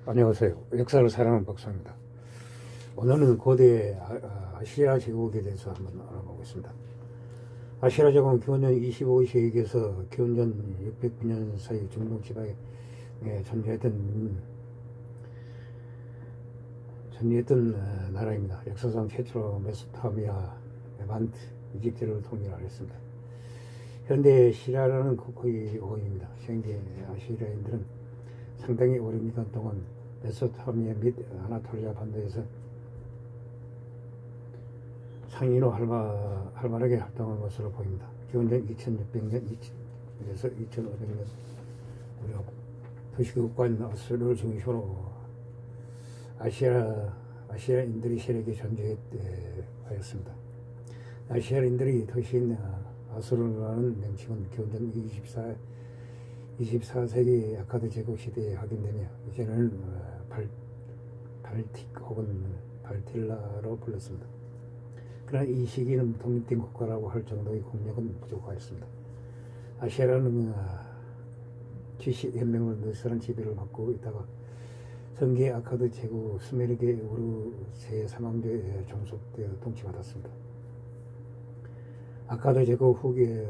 안녕하세요. 역사를 사랑하는 박사입니다. 오늘은 고대 아시아 제국에 대해서 한번 알아보겠습니다. 아시아 제국은 기원전 25세기에서 기원전 609년 사이 중동 지방에 존재했던 나라입니다. 역사상 최초로 메소포타미아, 레반트, 이집트를 통일하였습니다. 현대 시리아라는 국호의 어원입니다. 현재 아시리아인들은 상당히 오랜 기간 동안 메소포타미아 및 아나톨리아 반도에서 상인으로 활발하게 활동한 것으로 보입니다. 기원전 2600년에서 2500년 무렵 도시국가인 아수르를 중심으로 아시아인들이 세력이 존재하였습니다. 아시아인들이 도시인 아수르라는 명칭은 기원전 24세기 아카드 제국 시대에 확인되며 이제는 발틱 혹은 발틸라로 불렀습니다. 그러나 이 시기는 독립된 국가라고 할 정도의 국력은 부족하였습니다. 아시아라는 지식연맹을 느슨한 지배를 받고 있다가 성계 아카드 제국 수메르계 우르 제3왕조에 종속되어 통치받았습니다. 아카드 제국 후기에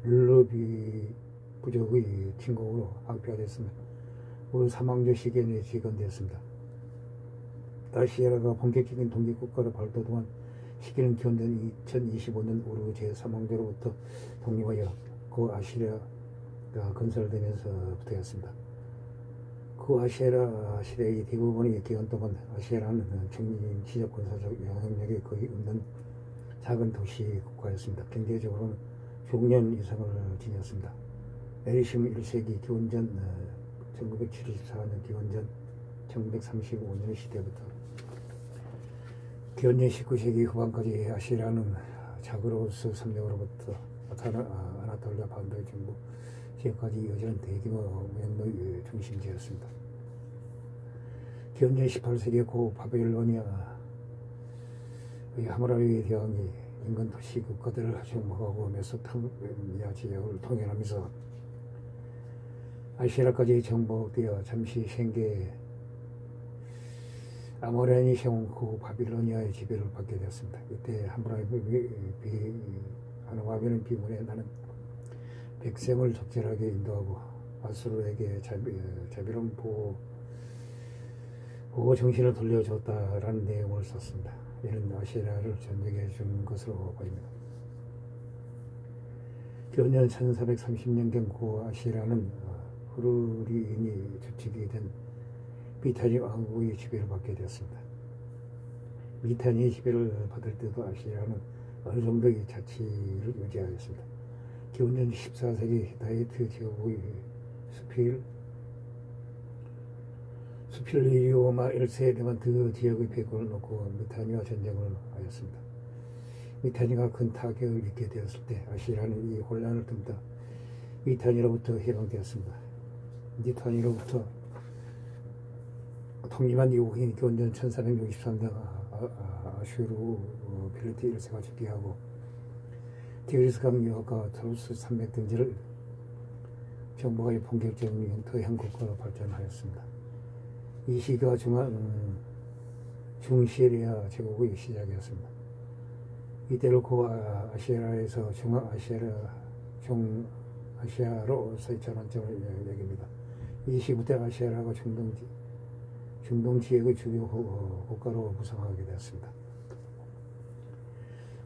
룰루비 부족의 침공으로 황폐가 됐으며 우르 3왕조 시기에 재건되었습니다. 아시아가 본격적인 독립국가로 발돋움한 시기는 기원전 2025년 우르 제3왕조로부터 독립하여 그 아시리아가 건설되면서부터였습니다. 그 아시아 시대의 대부분의 기간 동안 아시아라는 정치적 군사적 영향력이 거의 없는 작은 도시 국가였습니다. 경제적으로는 중년 이상을 지녔습니다. 에리심 1세기 기원전 1974년 기원전 1935년 시대부터 기원전 19세기 후반까지 아시리아는 자그로스 삼령으로부터 아나톨리아 반도의 중부 지역까지 이어지는 대규모 무역로의 중심지였습니다. 기원전 18세기 고 바빌로니아의 하무라비 대왕이 인근 도시 국가들을 정복하고 메소포타미아 지역을 통일하면서 아시리아까지 정복되어 잠시 생계 아모레인이 세운 후 바빌로니아의 지배를 받게 되었습니다. 이때 하무라비는 비문에 나는 백성을 적절하게 인도하고 아수르에게 자비로운 보호 정신을 돌려줬다라는 내용을 썼습니다. 이는 아시리아를 전쟁해 준 것으로 보입니다. 기원전 1430년경 고 아시리아는 후르리인이 주축이 된 미타니 왕국의 지배를 받게 되었습니다. 미타니의 지배를 받을 때도 아시리아는 어느 정도의 자치를 유지하였습니다. 기원전 14세기 히타이트 제국의 수필리오마 1세 레반트 지역의 패권을 놓고 미타니와 전쟁을 하였습니다. 미타니가 큰 타격을 입게 되었을 때 아시리아는 이 혼란을 틈타 미타니로부터 해방되었습니다. 미타니로부터 독립한 이후인 기원전 1463년 아슈르 필리티 1세가 즉위하고 티그리스 강 유역과 타루스 산맥 등지를 정복하여 본격적인 영토형 국가로 발전하였습니다. 이 시기가 중시리아 제국의 시작이었습니다. 이때를 고아시아에서 중아시아로 전환점을 여깁니다. 이 시기부터 아시아가 중동 지역의 주요 국가로 구성하게 되었습니다.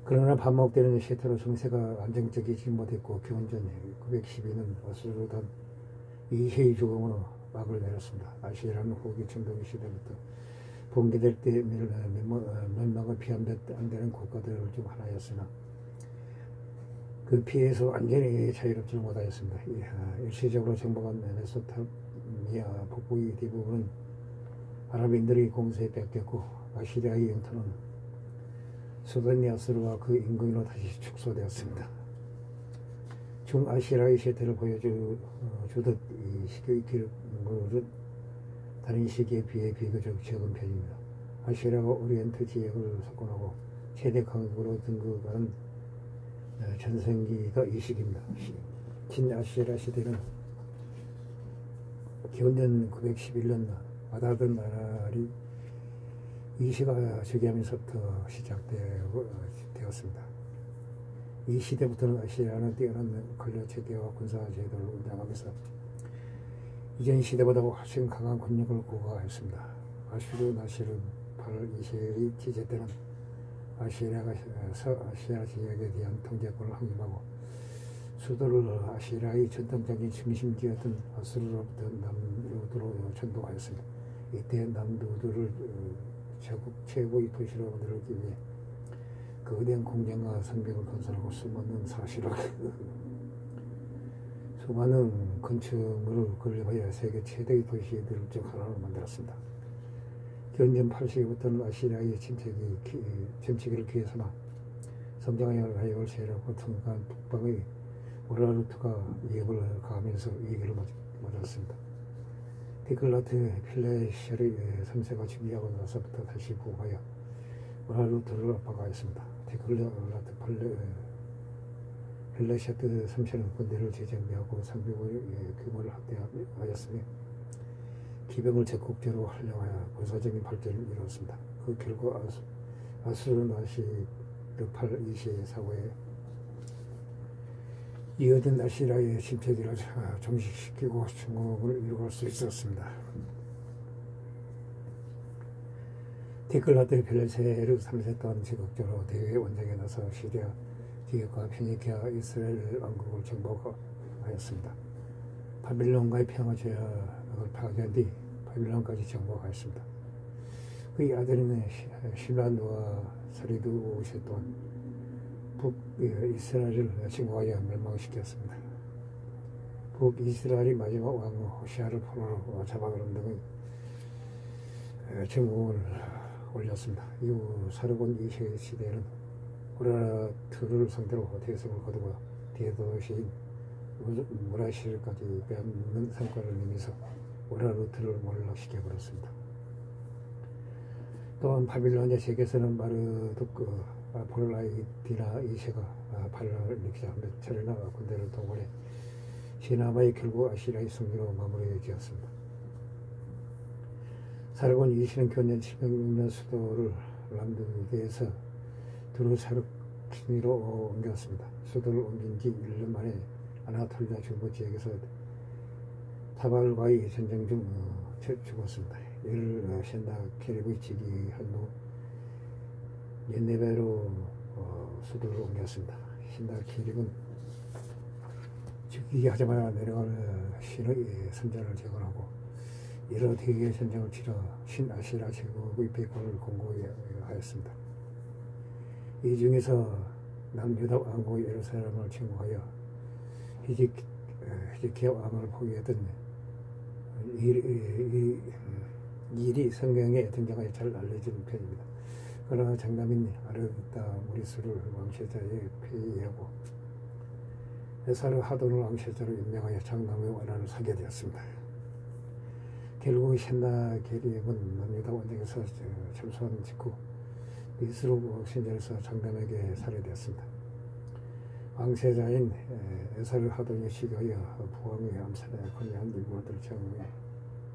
그러나 반복되는 셰테로 정세가 안정적이지 못했고 기원전 912년 아수르단 2세의 죽음으로 막을 내렸습니다. 아시리아는 후기 중동 시대부터 붕괴될 때 멸망을 피한 몇 안 되는 국가들 중 하나였으나 그 피해에서 완전히 자유롭지 못하였습니다. 일시적으로 정복한 메소포타미아 북부의 대부분은 아랍인들의 공세에 뺏겼고 아시리아의 영토는 수단니아스르와 그 인근으로 다시 축소되었습니다. 중아시아의 셰테를 보여주듯 이 시기의 기록물은 다른 시기에 비해 비교적 적은 편입니다. 아시리아가 오리엔트 지역을 석권하고 최대 강국으로 등극하는 전성기가 이 시기입니다. 친아시리아 시대는 기원전 911년 아다든 나날이 이 시가 즉위하면서부터 시작되었습니다. 이 시대부터는 아시리아는 뛰어난 권력 체계와 군사 제도를 운영하면서 이전 시대보다 훨씬 강한 권력을 고가했습니다. 아슈르 나시르 8월 20일의 지제 때는 아시리아가 서아시아 지역에 대한 통제권을 확립하고 수도를 아시리아의 전통적인 중심지였던 아수르로부터 남루드로 전도하였습니다. 이때 남루드를 제국 최고의 도시로 만들기 위해 거대한 공장과 성벽을 건설하고 수많은 건축물을 건립하여 세계 최대의 도시들 중 하나를 만들었습니다. 기원전 8세기부터는 아시리아의 침체기를 기회 삼아 성장하여 라이벌 세력과 통한 북방의 우라르트가 위협을 가하면서 위기를 맞았습니다. 디클라트 필레시아의 3세가 즉위하고 나서부터 다시 부흥하여 우라르트를 압박하였습니다. 디클라트 필레시아트 3세는 군대를 재정비하고 상비군의 규모를 확대하였으며 기병을 적극적으로 활용하여 군사적인 발전을 이루었습니다. 그 결과 아수르나시르 8 2세 사고에 이어진 아시리아의 침체기를 종식시키고 중흥을 이루갈 수 있었습니다. 디클라트 필레세르 3세 또한 적극적으로 대외 원정에 나서 시리아 지역과 페니키아 이스라엘 왕국을 정복하였습니다. 바빌론과의 평화 제약을 파괴한 뒤 바빌론까지 정복하였습니다. 그의 아들인 실란드와 사리드 5세 또한 북이스라엘을 침공하여 멸망시켰습니다. 북이스라엘이 마지막 왕 호시아를 포로로 잡아가는 등의 정공을 올렸습니다. 이후 사르곤 2세 시대에는 우라르트를 상대로 대성을 거두고 대도시인 무라시르까지 빼앗는 성과를 내면서 우라르트를 몰락시켜버렸습니다. 또한 바빌로니아 세계에서는 마르두크 폴라이디나 2세가 발랄을 일으키자 몇 차례나 군대를 동원해 시나바의 결국 아시리아의 승리로 마무리 지었습니다. 사르곤 2세는 교년 706년 수도를 람드게에서 두루사르키니로 옮겼습니다. 수도를 옮긴 지 1년 만에 아나톨리아 중부 지역에서 타발과의 전쟁 중 죽었습니다. 이를 셴나케립의 즉위한 후 옌네베로 수도를 옮겼습니다. 셴나케립은 즉위하자마자 내려갈 신의 선전을 제거하고 여러 대개의 전쟁을 치러 신아시라 제국의 백권을 공고히 하였습니다. 이 중에서 남유다 왕국 예루살렘을 침공하여 히지키야 왕을 포기했던 일이 성경에 등장하여 잘 알려진 편입니다. 그러나 장남인 아르다 무리스를 왕세자에 폐위하고 에사르 하돈을 왕세자로 임명하여 장남의 원한을 사게 되었습니다. 결국 셴나케립은 남유다 원정에서 철수한 직후 니스로 신전에서 장남에게 살해되었습니다. 왕세자인 에사르 하돈이 시기하여 부왕의 암살에 관여한 인물들을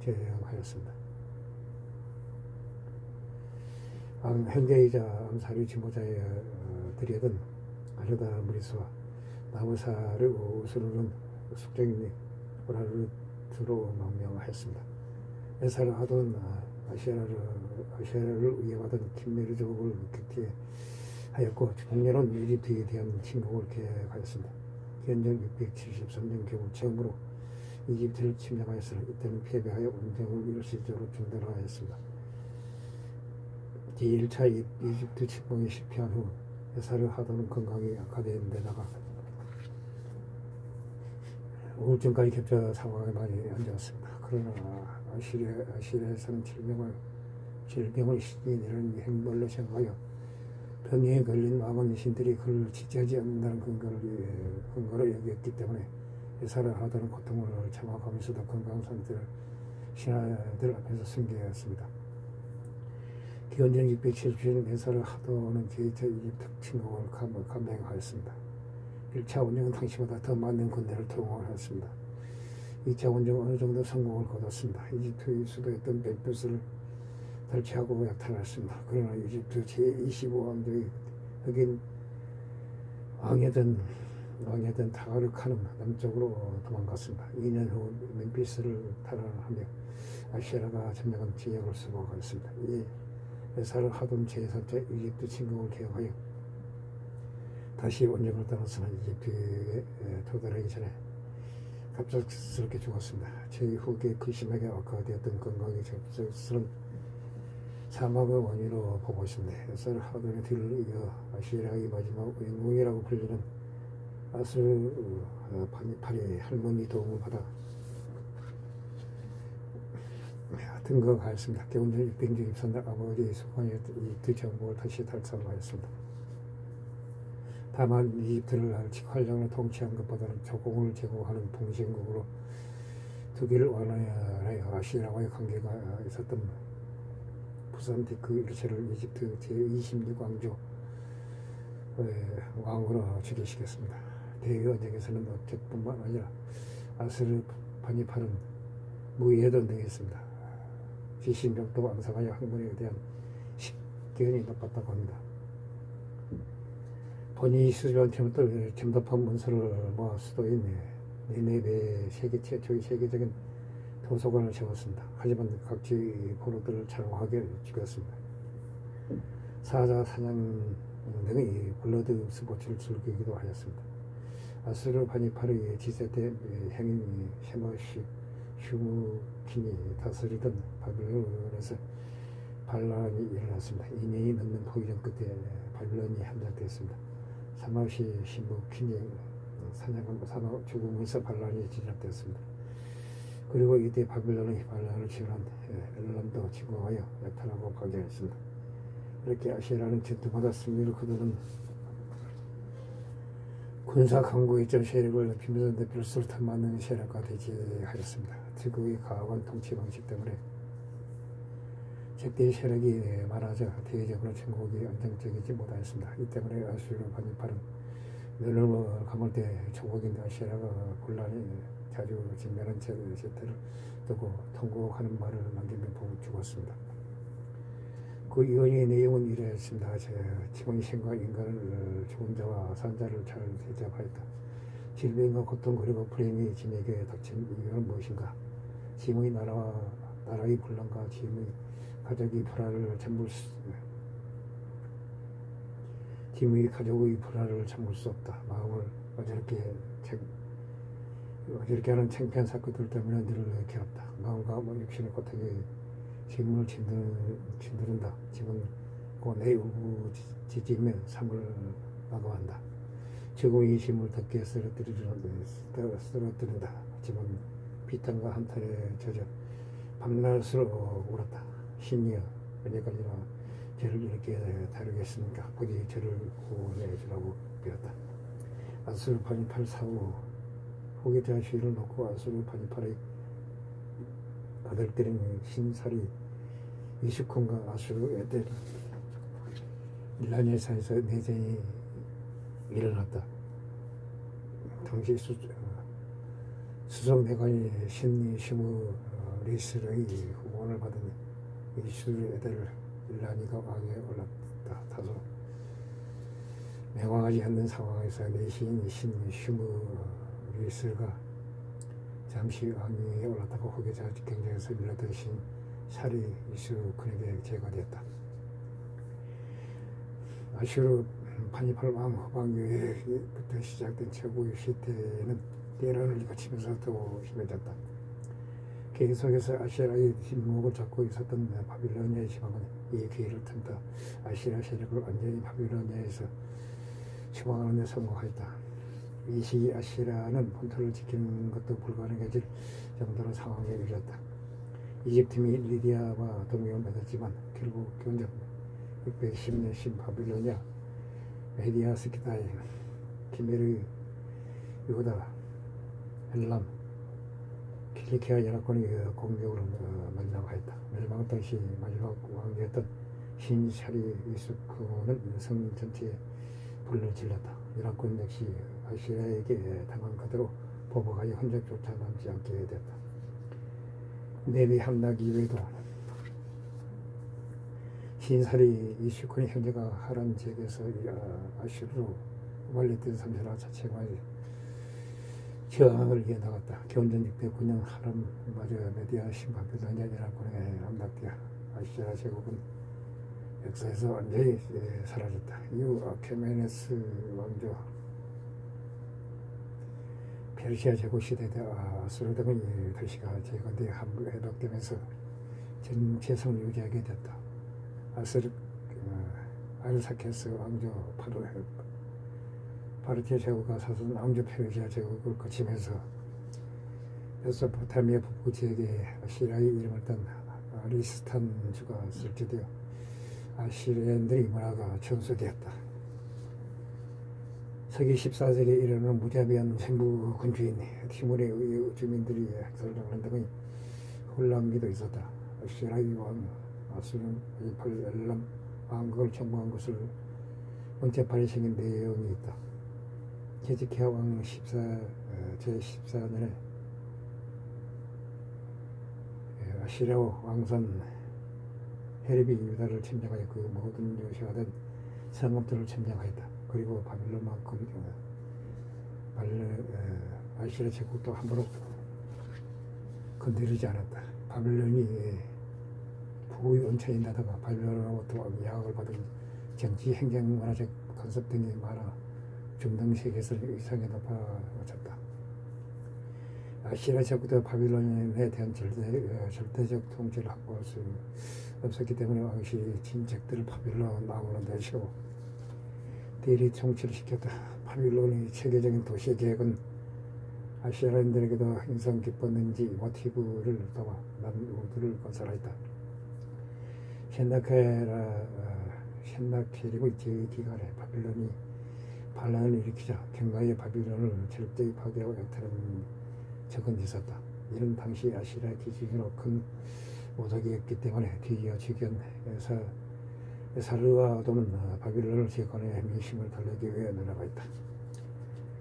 제명하였습니다. 형제이자 암살의 지모자에 들여든 아르다 무리스와 나무사르 우스르는 숙적인 우라르트로 망명하였습니다. 에사르 하돈 아시아를 위협하던 킴메르족을 격퇴하였고 공렬한 이집트에 대한 침공을 계획하였습니다. 기원전 673년 겨울 처음으로 이집트를 침략하였으나 이때는 패배하여 원정을 일시적으로 중단하였습니다. 제1차 이집트 침공이 실패한 후 에사르 하돈은 건강이 악화된 데다가 우울증까지 겹쳐 상황에 많이 앉았습니다. 그러나 아시리아에서는 질병을 신이 내는 행벌로 생각하여 병에 걸린 왕은 신들이 그를 지지하지 않는다는 근거로 여겼기 때문에 에사르 하돈은 고통을 참아가면서도 건강 상태를 신하들 앞에서 승계하였습니다. 기원전 677년 에사르 하돈은 제2차 이집트 침공을 감행하였습니다. 1차 원정은 당시보다 더 많은 군대를 동원하였습니다. 이 차원 중 어느 정도 성공을 거뒀습니다. 이집트의 수도였던 멤피스를 탈취하고 약탈했습니다. 그러나 이집트 제25왕조의 흑인 왕이던 타가르카는 남쪽으로 도망갔습니다. 2년 후 멤피스를 탈환하며 아시라가 점령한 지역을 수복하였습니다. 이에 에사르 하돈 제3차 이집트 침공을 개혁하여 다시 원정을 떠났으나 이집트에 도달하기 전에 갑작스럽게 죽었습니다. 제 후기에 극심하게 악화되었던 건강이 갑작스런 사망의 원인으로 보고 있습니다. 에사르 하돈의 뒤를 이어 아시라의 마지막 영웅이라고 불리는 아스르 바니팔의 할머니 도움을 받아 등극하였습니다. 개운전 600주 입산날 아버지의 수관이었던 이집트 정복을 다시 달성하였습니다. 다만 이집트를 활력으로 통치한 것보다는 조공을 제공하는 봉신국으로 두기를 원하여 아시라와의 관계가 있었던 부산티크 일체를 이집트 제26왕조 왕으로 즉위시켰습니다. 대의원정에서는 어택뿐만 아니라 아스르 바니팔은 무예도 등했습니다. 지신력도 왕성하여 학문에 대한 식견이 높았다고 합니다. 본인이 수집한 첨답한 문서를 모아 수도인 니네베 세계 최초의 세계적인 도서관을 세웠습니다. 하지만 각지 포로들을 촬영하게 죽였습니다. 사자 사냥 등의 블러드 스포츠를 즐기기도 하였습니다. 아스르 바니팔의 지세대 행인 셰머시 슈무킨이 다스리던 바빌론에서 반란이 일어났습니다. 2년이 넘는 포위전 끝에 바빌론이 함락되었습니다. 사마시 슈무킨이 사망 죽음에서 반란이 진압되었습니다. 그리고 이때 바빌론의 반란을 지원한 엘람도 침공하여 약탈하고 파괴했습니다. 이렇게 아시라는 전투마다 승리를 거두는 군사 강국의 세력을 넓히면서 넓힐수록 더 많은 세력과 대치하였습니다. 특유의 가혹한 통치 방식 때문에 적대의 세력이 많아져 대외적으로 전국이 안정적이지 못하였습니다. 이 때문에 아수르 바니팔은 눈을 감을 때 조국인 아시라가 곤란에 자주 직면한 세태를 두고 통곡하는 말을 남기며 죽었습니다. 그 이혼의 내용은 이러했습니다. 지금의 생과 인간을 죽은 자와 산 자를 잘 대접하였다. 질병과 고통 그리고 불행이 지에게 닥친 이유는 무엇인가? 지금의 나라의 분란과 지금의 가족의 불화를 참을 수 없다. 마음을 어저렇게 하는 창피한 사건들 때문에 늘 괴롭다. 마음과 육신의 고통이 짐을 짓누른다. 짐은 곧 내 우부지지며 삶을 마감한다. 죽음의 짐을 덮게 쓰러뜨린다. 짐은 비탄과 한탄에 젖어 밤낮으로 울었다. 신이여, 언제까지나 저를 이렇게 다루겠습니까? 부디 저를 구원해 주라고 빌었다. 아수르 바니팔 사후 후계자 시위를 놓고 아수르 바니팔의 아들들인 신살이 이슈콘과 아수르 에델 일라니사에서 내전이 일어났다. 당시 수석 내관이 신니 시무 리스의 후원을 받은 이슈르 에델 일라니가 왕위에 올랐다. 다소 명확하지 않는 상황에서 내시인 신니 시무 리스가 잠시 왕위에 올랐다고 후계자 경쟁에서 밀려든 샤리 이슈콘에게 제거되었다. 아슈르 바니팔 왕 후방유에부터 시작된 최고의 시대에는 대란을 거치면서 더 심해졌다. 계속해서 아시라의 뒷목을 잡고 있었던 바빌로니아의 지방은 이 기회를 틈타 아시라 세력을 완전히 바빌로니아에서 추방하는 데 성공하였다. 이 시기 아시라는 본토를 지키는 것도 불가능해질 정도로 상황에 이르렀다. 이집트이 리디아와 동맹을 맺었지만 결국 경전 610년신 바빌로니아 메디아 스키타이 키메르 유다 엘람 킬리키아 연합군의 공격으로 멸망하였다. 멸망 당시 마지막 왕이었던 신샤리 이스크는 성 전체에 불을 질렀다. 연합군 역시 아시라에게 당한 그대로 보복하여 흔적조차 남지 않게 됐다. 내비 함락 이외에도 신살이 이슈콘 형제가 하란 지역에서 아슈르로 우발리트 3세라 자체과의 저항을 이어나갔다. 교원전 609년 하람 마저 메디아 신바빌로니아라는 군에 함락되어 아시아 제국은 역사에서 완전히 사라졌다. 이후 아케메네스 왕조 페르시아 제국 시대 때 아수르 등의 도시가 제건대 회복되면서 정체성을 유지하게 됐다. 아르사케스 왕조 파르티아 제국과 사선 왕조 페르시아 제국을 거치면서 메소포타미아 북부 지역에 아시라의 이름을 딴 아리스탄주가 설치되어 아시리안들의 문화가 전수되었다. 서기 14세기에 이르는 무자비한 생부 군주인 티모르의 의회 주민들이 핵설정하는 등의 혼란기도 있었다. 아시라의 왕 아수르는 엘람 왕국을 정복한 것을 원죄판에 생긴 내용이 있다. 헤즈키야 왕 제14년에 아시리아 왕선 헤립이 유다를 침략하여 그 모든 요새화된 성읍들을 침략하였다. 그리고 바빌론만큼 아시리아 제국도 함부로 건드리지 않았다. 바빌론이 부의 은천인다다가 바빌론으로부터 양학을 받은 정치, 행정, 문화적 컨셉 등이 많아 중동 세계에서 이상에 높아졌다. 아시리아 제국도 바빌론에 대한 절대적 통치를 확보할 수 없었기 때문에 왕실이 진적들을 바빌론 왕으로 내세워 대리 통치를 시켰다. 바빌론의 체계적인 도시 계획은 아시아인들에게도 인상 깊었는지 모티브를 담아 난우들을 건설하였다. 셴나케리고 제2기간에 바빌론이 반란을 일으키자 경가의 바빌론을 절대히 파괴하고 약탈한 적은 있었다. 이는 당시 아시리아 기준으로 큰 오덕이었기 때문에 뒤이어 주견 사르와도는 바빌론을 재건해 민심을 달래기 위해 노력하고 있다.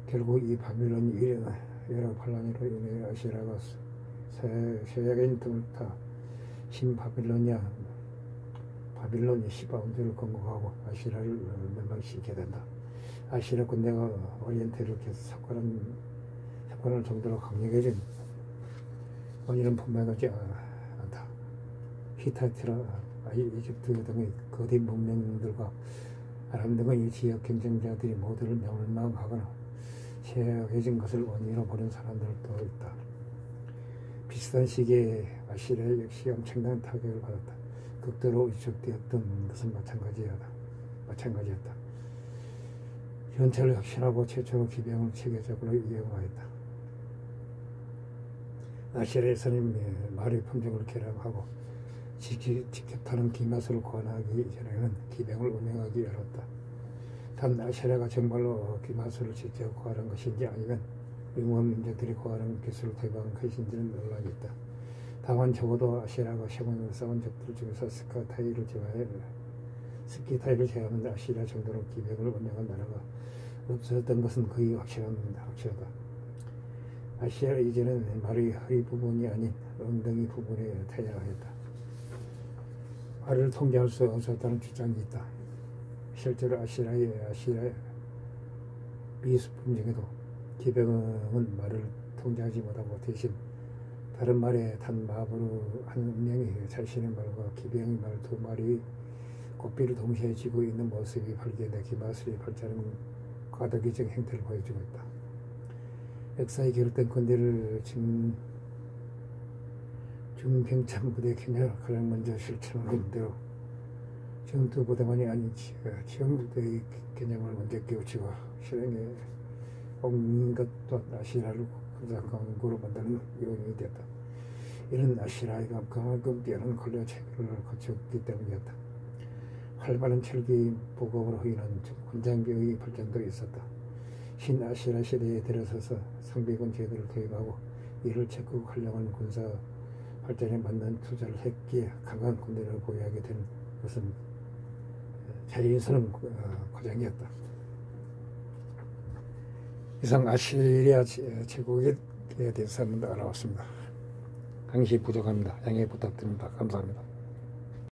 결국 이 바빌론이 여러 반란으로 인해 아시리아가 서약인 등을 타 신바빌로니아 바빌론이 시바 왕조를 건국하고 아시리아를 멸망시키게 된다. 아시리아 군대가 오리엔테를 계속 습관할 정도로 강력해진 원인은 분명하지 않다. 히타이트라 이집트 등의 거대 문명들과 아람 등의 지역 경쟁자들이 모두를 멸망하거나 쇠약해진 것을 원인으로 보는 사람들도 있다. 비슷한 시기에 아시리아 역시 엄청난 타격을 받았다. 극도로 위축되었던 것은 마찬가지였다. 현찰을 혁신하고 최초로 기병을 체계적으로 이용하였다. 아시리아에서는 말의 품종을 개량하고 직접 타는 기마술을 권하기 전에는 기병을 운영하기 어렵다. 단 아시리아가 정말로 기마술을 직접 고하는 것인지 아니면 유목민 민족들이 고하는 기술을 도입한 것인지는 논란이 있다. 다만 적어도 아시리아가 세번을 싸운 적들 중에서 스키타이를 제외하면 아시리아 정도로 기병을 운영한 나라가 없었던 것은 거의 확실하다. 아시리아 이제는 말의 허리 부분이 아닌 엉덩이 부분에 타야하였다. 말을 통제할 수 없었다는 주장이 있다. 실제로 아시리아의 미수품 중에도 기병은 말을 통제하지 못하고 대신 다른 말에 단 마부르 한 명이 자신의 말과 기병의 말 두 마리의 고삐를 동시에 쥐고 있는 모습이 발견돼 기마술이 발전하는 과도기적 행태를 보여주고 있다. 역사에 기록된 군대를 중병참 부대 개념을 가장 먼저 실천한 대로 전투 부대만이 아닌 지원 부대의 개념을 먼저 깨우치고 실행에 옮긴 것도 아시리아를 군사강국으로 만드는 요인이 되었다. 이는 아시리아가 그만큼 뛰어난 군사 체계를 거쳤기 때문이었다. 활발한 철기 보급으로 인한 군장비의 발전도 있었다. 신아시리아 시대에 들어서서 상비군 제도를 도입하고 이를 적극 활용한 군사 발전에 맞는 투자를 했기에 강한 군대를 보유하게 된 것은 자연스러운 과정이었다. 이상 아시리아 제국에 대해서는 알아봤습니다. 강시 부족합니다. 양해 부탁드립니다. 감사합니다.